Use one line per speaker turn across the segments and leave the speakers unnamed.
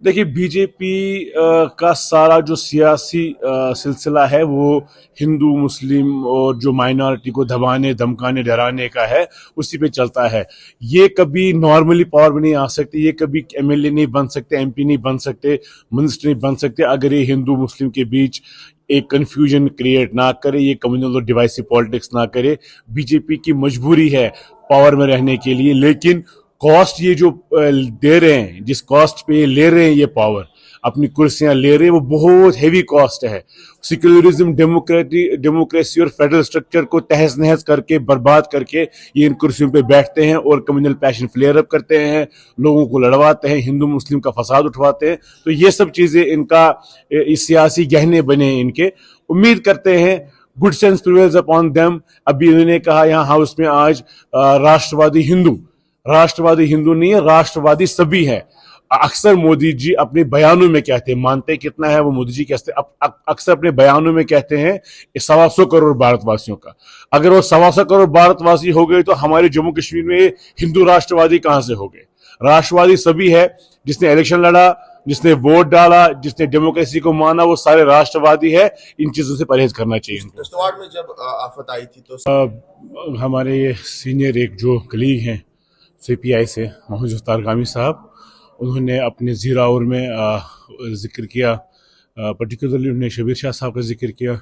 देखिए बीजेपी का सारा जो सियासी सिलसिला है वो हिंदू मुस्लिम और जो माइनॉरिटी को दबाने धमकाने डराने का है, उसी पे चलता है। ये कभी नॉर्मली पावर में नहीं आ सकते, ये कभी एमएलए नहीं बन सकते, एमपी नहीं बन सकते, मिनिस्टर नहीं बन सकते अगर ये हिंदू मुस्लिम के बीच एक कंफ्यूजन क्रिएट ना करे, ये कम्युनल और डिवाइसिव पॉलिटिक्स ना करे। बीजेपी की मजबूरी है पावर में रहने के लिए, लेकिन कॉस्ट ये जो दे रहे हैं, जिस कॉस्ट पे ये ले रहे हैं, ये पावर अपनी कुर्सियां ले रहे हैं, वो बहुत हेवी कॉस्ट है। सेक्युलरिज्म, डेमोक्रेसी और फेडरल स्ट्रक्चर को तहस नहस करके बर्बाद करके ये इन कुर्सियों पे बैठते हैं और कम्युनल पैशन फ्लेयर अप करते हैं, लोगों को लड़वाते हैं, हिंदू मुस्लिम का फसाद उठवाते हैं। तो ये सब चीजें इनका सियासी गहने बने हैं इनके। उम्मीद करते हैं good sense prevails upon them. अभी इन्होंने कहा यहाँ हाउस में आज राष्ट्रवादी हिंदू नहीं है, राष्ट्रवादी सभी है। अक्सर मोदी जी अपने बयानों में कहते हैं, मानते कितना है वो मोदी जी कहते हैं, अक्सर अपने बयानों में कहते हैं 125 करोड़ भारतवासियों का। अगर वो 125 करोड़ भारतवासी हो गए तो हमारे जम्मू कश्मीर में हिंदू राष्ट्रवादी कहां से हो गए? राष्ट्रवादी सभी है, जिसने इलेक्शन लड़ा, जिसने वोट डाला, जिसने डेमोक्रेसी को माना, वो सारे राष्ट्रवादी है। इन चीजों से परहेज करना चाहिए इनको।
किश्तवाड़ में जब आफत आई थी तो
हमारे ये सीनियर एक जो कलीग हैं सीपीआई से, मोहम्मद तारगामी साहब, उन्होंने अपने ज़ीरा आवर में जिक्र किया, पर्टिकुलरली उन्होंने शबीर शाह साहब का जिक्र किया।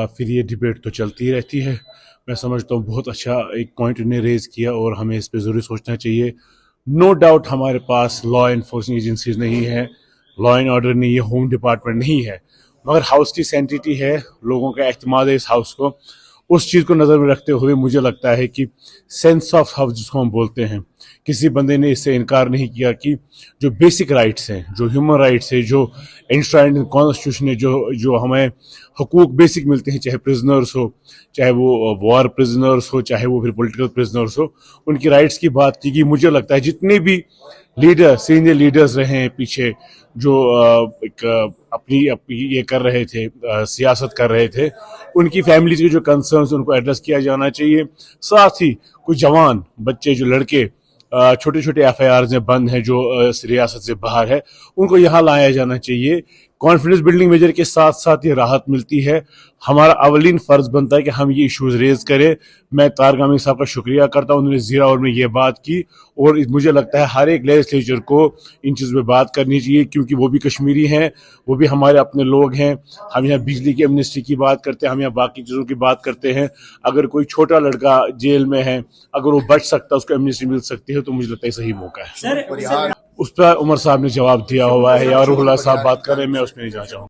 फिर ये डिबेट तो चलती ही रहती है। मैं समझता हूँ बहुत अच्छा एक पॉइंट उन्हें रेज़ किया और हमें इस पर ज़रूर सोचना चाहिए। नो डाउट हमारे पास लॉ इन्फोर्सिंग एजेंसीज नहीं है, लॉ एंड ऑर्डर नहीं है, होम डिपार्टमेंट नहीं है, मगर हाउस की सैंटिटी है, लोगों का एतमाद है इस हाउस को। उस चीज़ को नज़र में रखते हुए मुझे लगता है कि सेंस ऑफ हाउस जिसको हम बोलते हैं, किसी बंदे ने इससे इनकार नहीं किया कि जो बेसिक राइट्स हैं, जो ह्यूमन राइट्स है, जो एंश्राइंड इन कॉन्स्टिट्यूशन है, जो हमें हुकूक बेसिक मिलते हैं, चाहे प्रिजनर्स हो, चाहे वो वॉर प्रिजनर्स हो, चाहे वो फिर पॉलिटिकल प्रिजनर्स हो, उनकी राइट्स की बात की गई। मुझे लगता है जितने भी लीडर, सीनियर लीडर्स रहे हैं पीछे, जो अपनी ये कर रहे थे, सियासत कर रहे थे, उनकी फैमिलीज के जो कंसर्न्स उनको एड्रेस किया जाना चाहिए। साथ ही कुछ जवान बच्चे, जो लड़के छोटे छोटे एफआईआर में बंद हैं, जो रियासत से बाहर है, उनको यहाँ लाया जाना चाहिए। कॉन्फिडेंस बिल्डिंग मेजर के साथ साथ ये राहत मिलती है। हमारा अवलीन फर्ज बनता है कि हम ये इश्यूज रेज करें। मैं तारगामी साहब का शुक्रिया करता हूँ, उन्होंने ज़ीरा आवर में ये बात की, और मुझे लगता है हर एक लेजिस्लेचर को इन चीज़ों पे बात करनी चाहिए, क्योंकि वो भी कश्मीरी हैं, वो भी हमारे अपने लोग हैं। हम यहाँ बिजली की एमनेस्टी की बात करते हैं, हम यहाँ बाकी चीज़ों की बात करते हैं। अगर कोई छोटा लड़का जेल में है, अगर वो बच सकता है, उसको एमनेस्टी मिल सकती है, तो मुझे लगता है सही मौका है। उस पर उमर साहब ने जवाब दिया हुआ है, या रुहुल्लाह साहब बात कर रहे हैं, मैं उसमें नहीं जाना चाहूँगा।